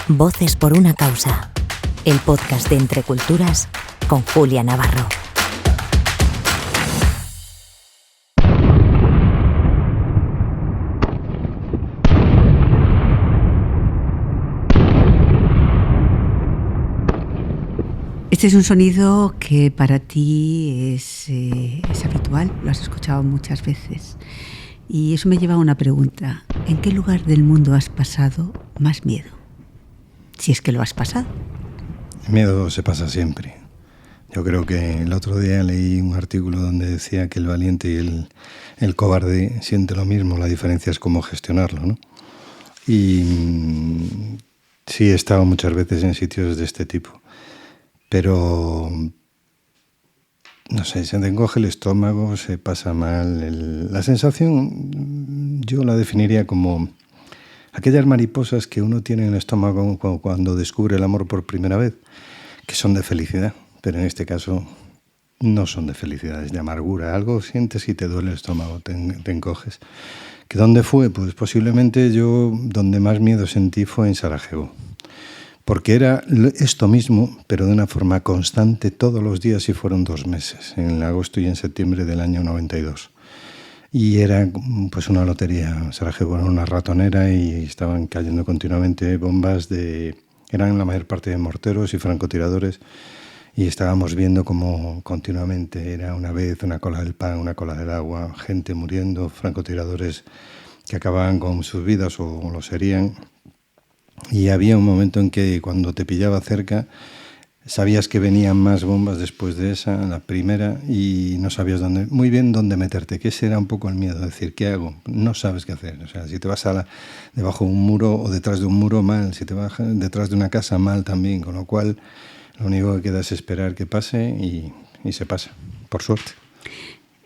Voces por una causa, el podcast de Entre Culturas con Julia Navarro. Este es un sonido que para ti es habitual, lo has escuchado muchas veces. Y eso me lleva a una pregunta. ¿En qué lugar del mundo has pasado más miedo? Si es que lo has pasado. El miedo se pasa siempre. Yo creo que el otro día leí un artículo donde decía que el valiente y el cobarde siente lo mismo, la diferencia es cómo gestionarlo, ¿no? Y sí he estado muchas veces en sitios de este tipo, pero no sé, se te encoge el estómago, se pasa mal. La sensación yo la definiría como aquellas mariposas que uno tiene en el estómago cuando descubre el amor por primera vez, que son de felicidad, pero en este caso no son de felicidad, es de amargura. Algo sientes y te duele el estómago, te encoges. ¿Que dónde fue? Pues posiblemente yo donde más miedo sentí fue en Sarajevo, porque era esto mismo, pero de una forma constante todos los días y fueron 2 meses, en agosto y en septiembre del año 92. Y era pues una lotería. Sarajevo era una ratonera y estaban cayendo continuamente bombas eran la mayor parte de morteros y francotiradores, y estábamos viendo como continuamente era una vez una cola del pan, una cola del agua, gente muriendo, francotiradores que acababan con sus vidas o lo serían. Y había un momento en que cuando te pillaba cerca sabías que venían más bombas después de esa, la primera, y no sabías muy bien dónde meterte, que ese era un poco el miedo, decir, ¿qué hago? No sabes qué hacer. O sea, si te vas debajo de un muro o detrás de un muro, mal. Si te vas detrás de una casa, mal también. Con lo cual, lo único que queda es esperar que pase y se pasa, por suerte.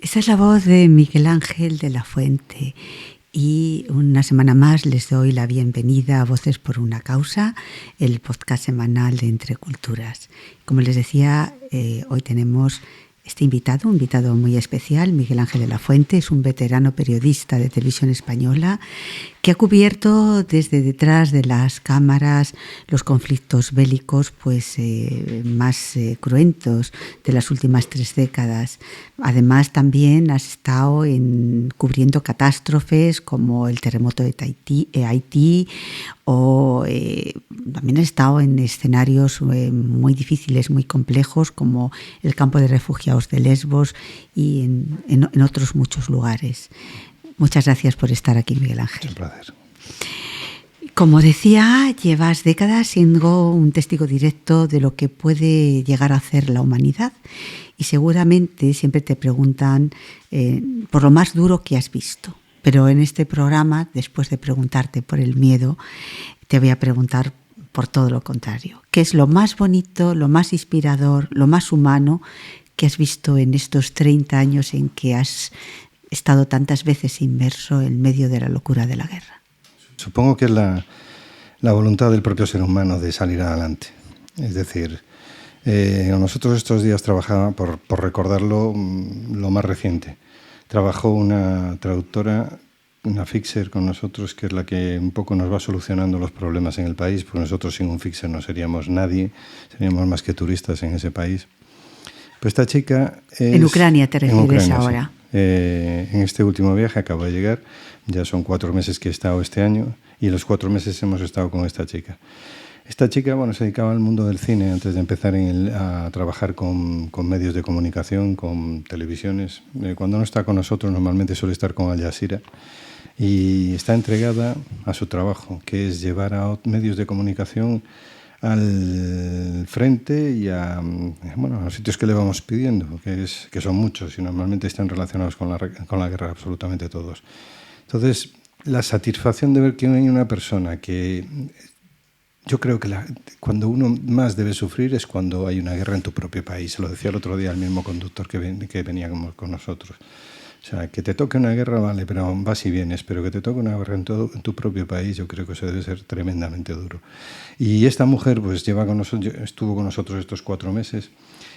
Esa es la voz de Miguel Ángel de la Fuente. Y una semana más les doy la bienvenida a Voces por una causa, el podcast semanal de Entre Culturas. Como les decía, hoy tenemos un invitado muy especial. Miguel Ángel de la Fuente es un veterano periodista de Televisión Española que ha cubierto desde detrás de las cámaras los conflictos bélicos más cruentos de las últimas 3 décadas. Además, también has estado cubriendo catástrofes como el terremoto de Haití o también has estado en escenarios muy difíciles, muy complejos, como el campo de refugiados de Lesbos y en otros muchos lugares. Muchas gracias por estar aquí, Miguel Ángel. Es un placer. Como decía, llevas décadas siendo un testigo directo de lo que puede llegar a hacer la humanidad, y seguramente siempre te preguntan por lo más duro que has visto. Pero en este programa, después de preguntarte por el miedo, te voy a preguntar por todo lo contrario. ¿Qué es lo más bonito, lo más inspirador, lo más humano que has visto en estos 30 años en que has estado tantas veces inmerso en medio de la locura de la guerra? Supongo que es la voluntad del propio ser humano de salir adelante. Es decir, nosotros estos días trabajaba, por recordarlo, lo más reciente. Trabajó una traductora, una fixer con nosotros, que es la que un poco nos va solucionando los problemas en el país, porque nosotros sin un fixer no seríamos nadie, seríamos más que turistas en ese país. Pues esta chica en Ucrania te refieres Ucrania, ahora. Sí. En este último viaje acabo de llegar, ya son 4 meses que he estado este año, y los 4 meses hemos estado con esta chica. Esta chica, se dedicaba al mundo del cine antes de empezar a trabajar con medios de comunicación, con televisiones. Cuando no está con nosotros, normalmente suele estar con Al Jazeera, y está entregada a su trabajo, que es llevar a medios de comunicación al frente y a los sitios que le vamos pidiendo, que son muchos y normalmente están relacionados con la guerra, absolutamente todos. Entonces, la satisfacción de ver que hay una persona que... Yo creo que cuando uno más debe sufrir es cuando hay una guerra en tu propio país. Se lo decía el otro día el mismo conductor que venía con nosotros. O sea, que te toque una guerra, vale, pero vas y vienes, pero que te toque una guerra en tu propio país, yo creo que eso debe ser tremendamente duro. Y esta mujer pues estuvo con nosotros estos 4 meses,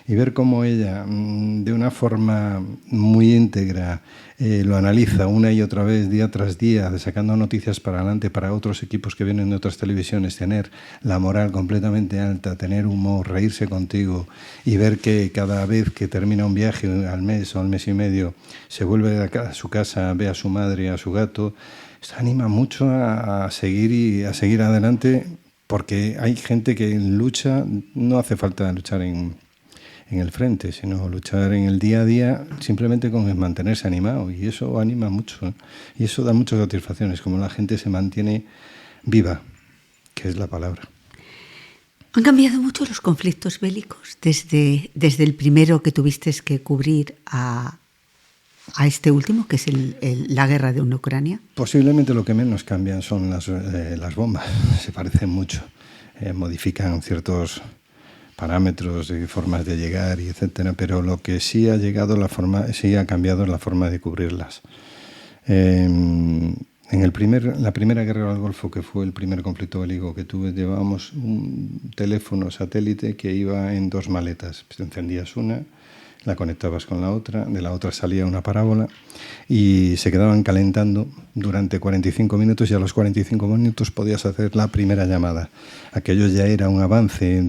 y ver cómo ella, de una forma muy íntegra, lo analiza una y otra vez, día tras día, sacando noticias para adelante para otros equipos que vienen de otras televisiones, tener la moral completamente alta, tener humor, reírse contigo y ver que cada vez que termina un viaje al mes o al mes y medio se vuelve a su casa, ve a su madre, a su gato, esto anima mucho a seguir y a seguir adelante, porque hay gente que lucha, no hace falta luchar en el frente, sino luchar en el día a día simplemente con mantenerse animado, y eso anima mucho, y eso da muchas satisfacciones, como la gente se mantiene viva, que es la palabra. ¿Han cambiado mucho los conflictos bélicos desde el primero que tuviste que cubrir a este último, que es la guerra de Ucrania? Posiblemente lo que menos cambian son las bombas, se parecen mucho, modifican ciertos parámetros y formas de llegar, y etcétera, pero lo que sí ha cambiado la forma de cubrirlas. La primera guerra del Golfo, que fue el primer conflicto bélico que tuve, llevábamos un teléfono satélite que iba en 2 maletas. Encendías una, la conectabas con la otra, de la otra salía una parábola y se quedaban calentando durante 45 minutos, y a los 45 minutos podías hacer la primera llamada. Aquello ya era un avance,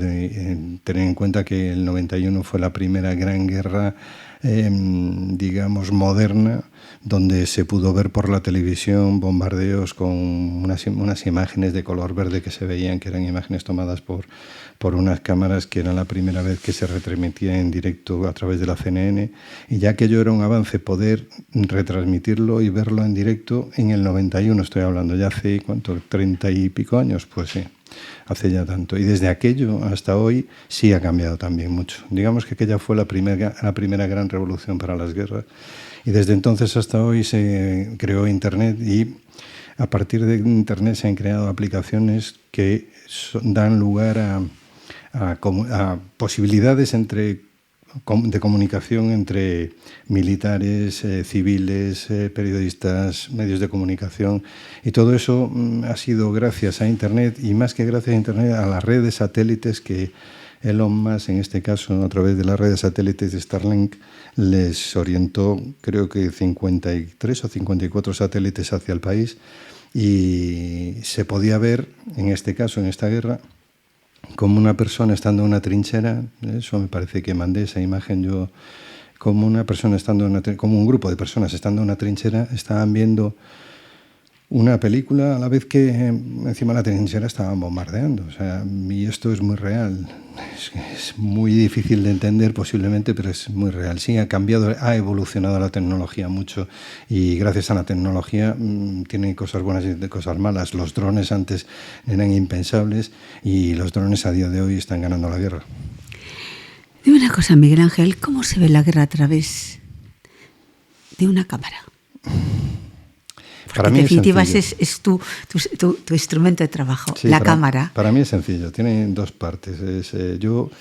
tener en cuenta que el 91 fue la primera gran guerra, digamos, moderna, donde se pudo ver por la televisión bombardeos con unas imágenes de color verde que se veían, que eran imágenes tomadas por unas cámaras, que era la primera vez que se retransmitía en directo a través de la CNN, y ya que ello era un avance poder retransmitirlo y verlo en directo en el 91, estoy hablando, ya hace, ¿cuánto? 30 y pico años, pues sí, hace ya tanto. Y desde aquello hasta hoy sí ha cambiado también mucho. Digamos que aquella fue la primera gran revolución para las guerras, y desde entonces hasta hoy se creó Internet, y a partir de Internet se han creado aplicaciones que dan lugar a posibilidades de comunicación entre militares, civiles, periodistas, medios de comunicación, y todo eso ha sido gracias a Internet, y más que gracias a Internet, a las redes satélites que Elon Musk, en este caso, a través de las redes satélites de Starlink, les orientó, creo que 53 o 54 satélites hacia el país, y se podía ver, en este caso, en esta guerra, como una persona estando en una trinchera. Eso me parece que mandé esa imagen yo, como una persona como un grupo de personas estando en una trinchera, estaban viendo una película a la vez que encima de la trinchera estaban bombardeando. O sea, y esto es muy real. Es muy difícil de entender posiblemente, pero es muy real. Sí, ha evolucionado la tecnología mucho, y gracias a la tecnología tiene cosas buenas y cosas malas. Los drones antes eran impensables, y los drones a día de hoy están ganando la guerra. Dime una cosa, Miguel Ángel, ¿cómo se ve la guerra a través de una cámara? Porque en definitiva es tu instrumento de trabajo, sí, la cámara. Para mí es sencillo, tiene 2 partes. Yo,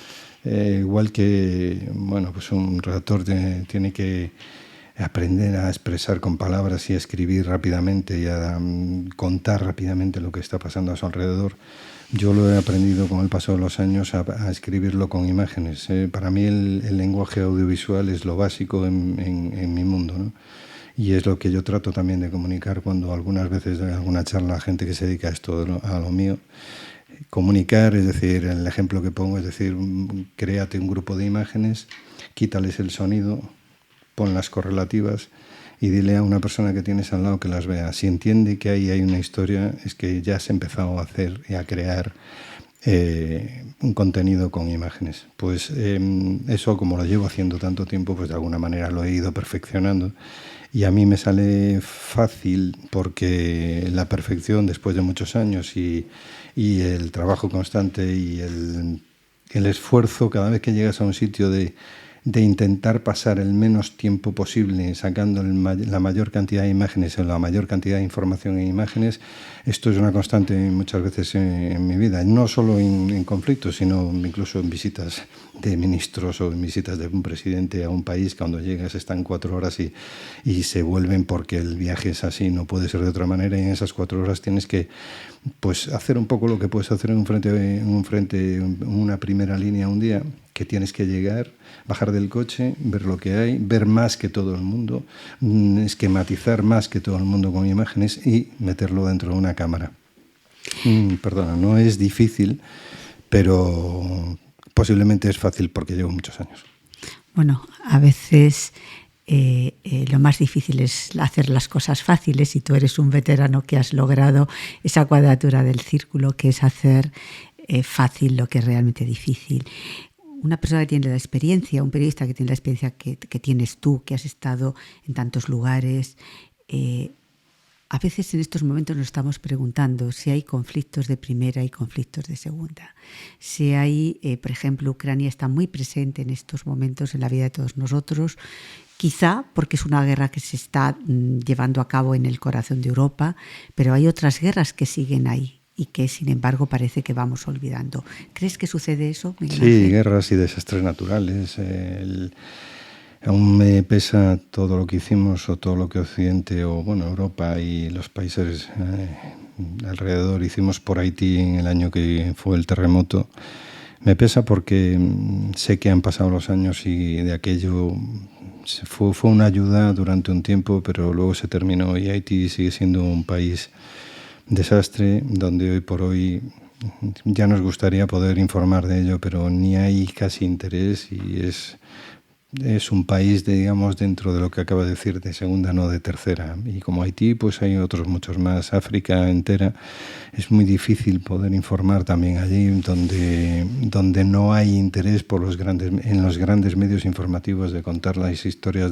igual que pues un redactor tiene que aprender a expresar con palabras y a escribir rápidamente y a contar rápidamente lo que está pasando a su alrededor, yo lo he aprendido con el paso de los años a escribirlo con imágenes. Para mí el lenguaje audiovisual es lo básico en mi mundo, ¿no? Y es lo que yo trato también de comunicar cuando algunas veces doy alguna charla a gente que se dedica a esto, a lo mío. Comunicar, es decir, el ejemplo que pongo, es decir, créate un grupo de imágenes, quítales el sonido, pon las correlativas y dile a una persona que tienes al lado que las vea. Si entiende que ahí hay una historia, es que ya has empezado a hacer y a crear un contenido con imágenes. Pues eso, como lo llevo haciendo tanto tiempo, pues de alguna manera lo he ido perfeccionando. Y a mí me sale fácil, porque la perfección, después de muchos años, y el trabajo constante y el esfuerzo, cada vez que llegas a un sitio de intentar pasar el menos tiempo posible sacando la mayor cantidad de imágenes o la mayor cantidad de información en imágenes, esto es una constante muchas veces en mi vida, no solo en conflictos, sino incluso en visitas de ministros o en visitas de un presidente a un país. Cuando llegas están 4 horas y se vuelven, porque el viaje es así, no puede ser de otra manera, y en esas 4 horas tienes que hacer un poco lo que puedes hacer en una primera línea un día, que tienes que llegar, bajar del coche, ver lo que hay, ver más que todo el mundo, esquematizar más que todo el mundo con imágenes y meterlo dentro de una cámara. Perdona, no es difícil, pero posiblemente es fácil porque llevo muchos años. Bueno, a veces lo más difícil es hacer las cosas fáciles y tú eres un veterano que has logrado esa cuadratura del círculo, que es hacer fácil lo que es realmente difícil. Una persona que tiene la experiencia, un periodista que tiene la experiencia que tienes tú, que has estado en tantos lugares, a veces en estos momentos nos estamos preguntando si hay conflictos de primera y conflictos de segunda. Si hay, por ejemplo, Ucrania está muy presente en estos momentos en la vida de todos nosotros, quizá porque es una guerra que se está llevando a cabo en el corazón de Europa, pero hay otras guerras que siguen ahí y que, sin embargo, parece que vamos olvidando. ¿Crees que sucede eso, Miguel Ángel? Sí, guerras y desastres naturales. Aún me pesa todo lo que hicimos o todo lo que Occidente o Europa y los países alrededor hicimos por Haití en el año que fue el terremoto. Me pesa porque sé que han pasado los años y de aquello fue una ayuda durante un tiempo, pero luego se terminó y Haití sigue siendo un país desastre donde hoy por hoy ya nos gustaría poder informar de ello, pero ni hay casi interés y es un país, digamos, dentro de lo que acaba de decir, de segunda, no de tercera. Y como Haití, pues hay otros muchos más. África entera, es muy difícil poder informar también allí, donde no hay interés en los grandes medios informativos de contar las historias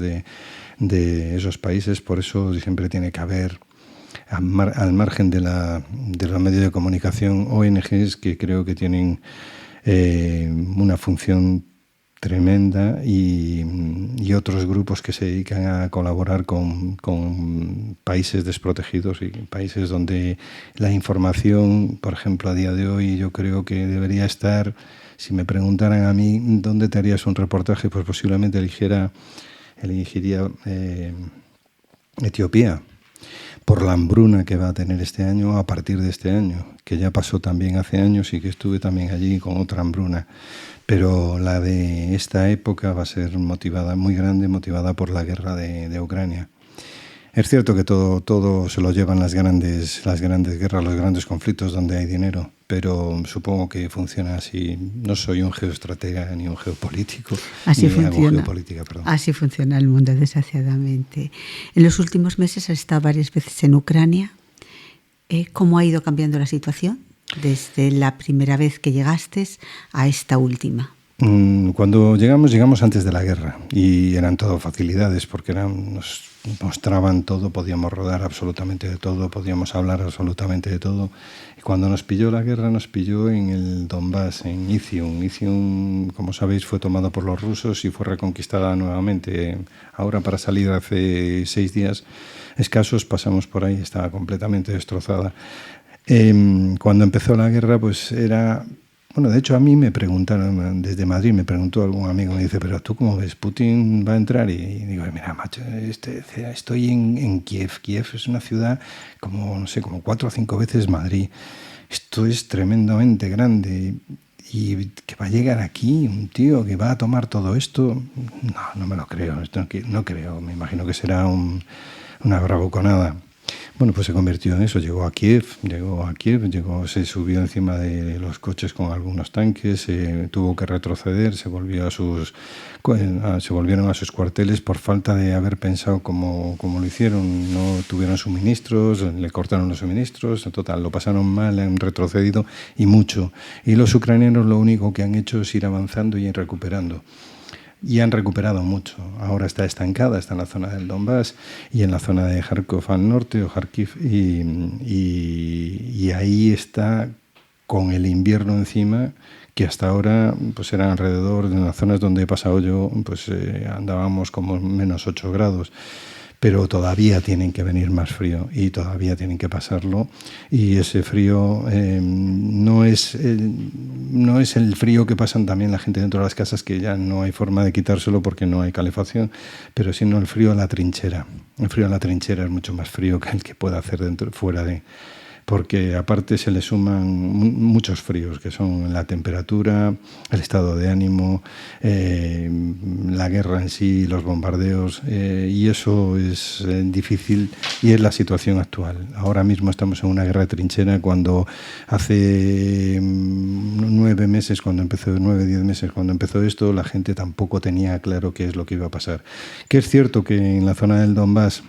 de esos países. Por eso siempre tiene que haber, al margen de los medios de comunicación, ONGs que creo que tienen una función tremenda y otros grupos que se dedican a colaborar con países desprotegidos y países donde la información, por ejemplo, a día de hoy yo creo que debería estar, si me preguntaran a mí dónde te harías un reportaje, pues posiblemente elegiría Etiopía, por la hambruna que va a tener este año a partir de este año, que ya pasó también hace años y que estuve también allí con otra hambruna. Pero la de esta época va a ser muy grande, motivada por la guerra de Ucrania. Es cierto que todo se lo llevan las grandes guerras, los grandes conflictos donde hay dinero, pero supongo que funciona así. No soy un geoestratega ni un geopolítico. Así ni funciona. Hago geopolítica, perdón. Así funciona el mundo, desgraciadamente. En los últimos meses has estado varias veces en Ucrania. ¿Cómo ha ido cambiando la situación desde la primera vez que llegaste a esta última? Cuando llegamos antes de la guerra y eran todo facilidades porque nos mostraban todo, podíamos rodar absolutamente de todo, podíamos hablar absolutamente de todo. Y cuando nos pilló la guerra, nos pilló en el Donbass, en Izium. Izium, como sabéis, fue tomado por los rusos y fue reconquistada nuevamente. Ahora, para salir hace 6 días escasos, pasamos por ahí, estaba completamente destrozada. Cuando empezó la guerra, pues era... Bueno, de hecho a mí me preguntaron, desde Madrid me preguntó algún amigo, me dice, pero ¿tú cómo ves? ¿Putin va a entrar? Y digo, mira, macho, estoy en Kiev. Kiev es una ciudad como 4 o 5 veces Madrid. Esto es tremendamente grande. Y que va a llegar aquí un tío que va a tomar todo esto, no me lo creo. No creo, me imagino que será una bravuconada. Bueno, pues se convirtió en eso, llegó a Kiev, se subió encima de los coches con algunos tanques, tuvo que retroceder, se volvieron a sus cuarteles por falta de haber pensado como lo hicieron. No tuvieron suministros, le cortaron los suministros, en total, lo pasaron mal, han retrocedido y mucho. Y los ucranianos lo único que han hecho es ir avanzando y ir recuperando. Y han recuperado mucho. Ahora está estancada, está en la zona del Donbass y en la zona de Kharkov al norte o Kharkiv y ahí está con el invierno encima, que hasta ahora pues eran alrededor de las zonas donde he pasado yo, pues andábamos como menos 8 grados. Pero todavía tienen que venir más frío y todavía tienen que pasarlo, y ese frío no es el frío que pasan también la gente dentro de las casas, que ya no hay forma de quitárselo porque no hay calefacción, pero sino el frío a la trinchera. El frío a la trinchera es mucho más frío que el que pueda hacer fuera de... porque aparte se le suman muchos fríos, que son la temperatura, el estado de ánimo, la guerra en sí, los bombardeos, y eso es difícil y es la situación actual. Ahora mismo estamos en una guerra de trinchera cuando hace 9 meses, 10 meses cuando empezó esto, la gente tampoco tenía claro qué es lo que iba a pasar. Que es cierto que en la zona del Donbass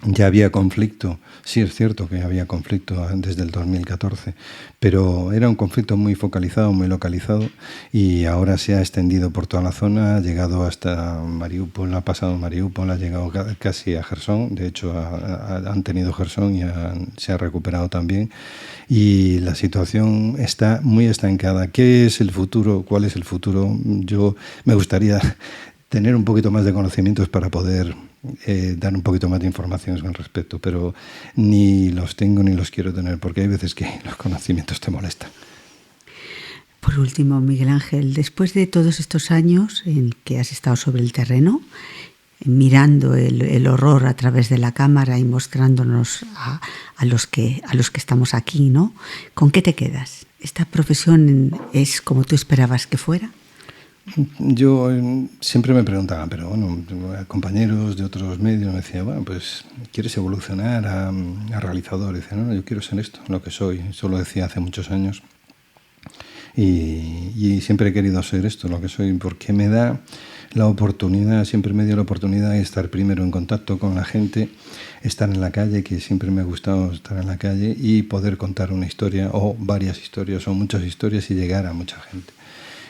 ya había conflicto, sí es cierto que había conflicto desde el 2014, pero era un conflicto muy focalizado, muy localizado, y ahora se ha extendido por toda la zona, ha llegado hasta Mariupol, ha pasado Mariupol, ha llegado casi a Jersón. De hecho han tenido Jersón y se ha recuperado también, y la situación está muy estancada. ¿Qué es el futuro? ¿Cuál es el futuro? Yo me gustaría tener un poquito más de conocimientos para poder dar un poquito más de informaciones al respecto, pero ni los tengo ni los quiero tener, porque hay veces que los conocimientos te molestan. Por último, Miguel Ángel, después de todos estos años en que has estado sobre el terreno, mirando el horror a través de la cámara y mostrándonos a los que estamos aquí, ¿no? ¿Con qué te quedas? ¿Esta profesión es como tú esperabas que fuera? Yo siempre me preguntaba, pero bueno, compañeros de otros medios me decían, bueno, pues ¿quieres evolucionar a realizador? Y decía, no, yo quiero ser esto, lo que soy. Eso lo decía hace muchos años. Y siempre he querido ser esto, lo que soy, porque me da la oportunidad, siempre me dio la oportunidad de estar primero en contacto con la gente, estar en la calle, que siempre me ha gustado estar en la calle, y poder contar una historia o varias historias o muchas historias y llegar a mucha gente.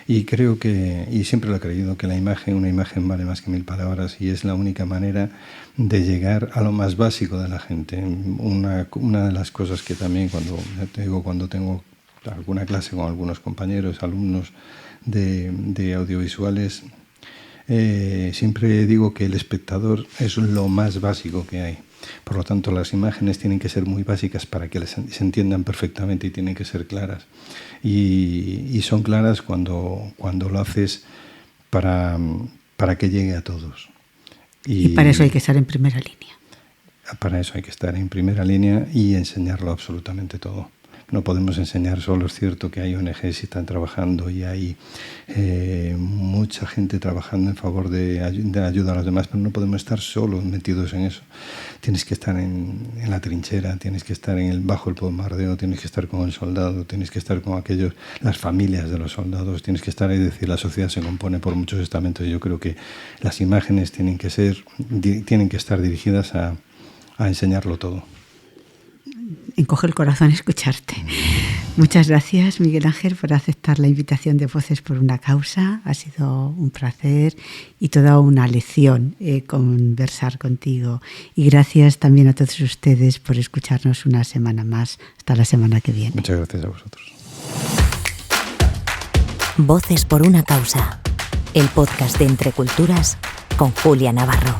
Y creo que, y siempre lo he creído, que una imagen vale más que 1000 palabras, y es la única manera de llegar a lo más básico de la gente. Una de las cosas que también cuando tengo alguna clase con algunos compañeros, alumnos de audiovisuales, siempre digo que el espectador es lo más básico que hay. Por lo tanto, las imágenes tienen que ser muy básicas para que se entiendan perfectamente, y tienen que ser claras. Y son claras cuando lo haces para que llegue a todos. Y para eso hay que estar en primera línea. Para eso hay que estar en primera línea y enseñarlo absolutamente todo. No podemos enseñar solo. Es cierto que hay ONGs que están trabajando y hay mucha gente trabajando en favor de ayuda a los demás, pero no podemos estar solo metidos en eso. Tienes que estar en la trinchera, tienes que estar bajo el bombardeo, tienes que estar con el soldado, tienes que estar con las familias de los soldados, tienes que estar ahí. Es decir, la sociedad se compone por muchos estamentos, y yo creo que las imágenes tienen que estar dirigidas a enseñarlo todo. Encoge el corazón escucharte. Muchas gracias, Miguel Ángel, por aceptar la invitación de Voces por una Causa. Ha sido un placer y toda una lección conversar contigo. Y gracias también a todos ustedes por escucharnos una semana más. Hasta la semana que viene. Muchas gracias a vosotros. Voces por una Causa, el podcast de Entre Culturas con Julia Navarro.